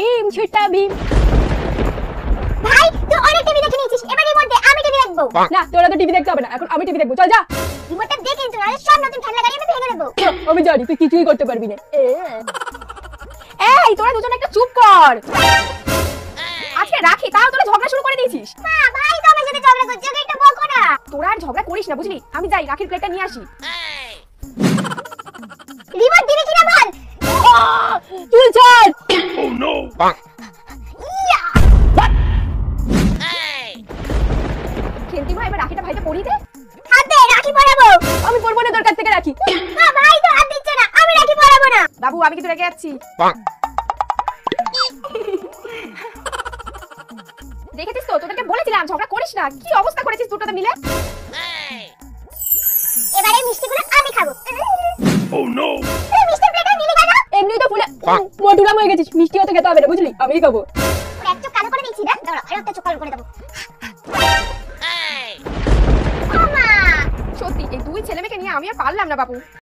ভীম ছোটা ভীম। ভাই তুই অনেক টিভি দেখে নিয়েছিস, এবার রিমোট দে, আমি টিভি দেখবো। না তোরা তো টিভি দেখতে হবে না, এখন আমি টিভি দেখবো, চল যা। রিমোটটা দে কিন্তু, নাহলে সব নতুন খেলনা গাড়ি আমি ভেঙে দেবো। আমি জানি তুই কিছুই করতে পারবি না। এই তোরা দুজন একটা চুপ কর, আজকে রাখি তাও তোরা ঝগড়া শুরু করে দিয়েছিস। মা ভাই তো আমার সাথে ঝগড়া করছে, ওকে একটু বকো না। তোরা আর ঝগড়া করিস না বুঝলি, আমি যাই রাখির প্লেটটা নিয়ে আসি। রিমোট দিবি কিনা বল। তুই চল। Oh no! খেলতি ভাই এবার রাখিটা ভাইকে পরিয়ে দে। হাত দে, রাখি পরাবো। আমি পরবো না, তোর কাছ থেকে রাখি। মা ভাই তো হাত দিচ্ছে না, আমি রাখি পরাবো না। বাবু আমি কিন্তু রেগে যাচ্ছি। দেখেছিস তো, তোদেরকে বলেছিলাম ঝগড়া করিস না, কি অবস্থা করেছিস দুটোতে মিলে। এবারে মিষ্টিগুলো আমি খাবো। Oh no! তুই মিষ্টির প্লেটটা নিলি কেন? এমনি তো ফুলে মোটুরাম হয়ে গেছিস, মিষ্টি হতে খেতে হবে না বুঝলি, আমিই খাবো। ওর এক চোখ কালো করে দিয়েছি না, দাঁড়া আর একটা চোখ কালো করে দেবো। সত্যি এই দুই ছেলে মেয়েকে নিয়ে আমি আর পারলাম না বাবু।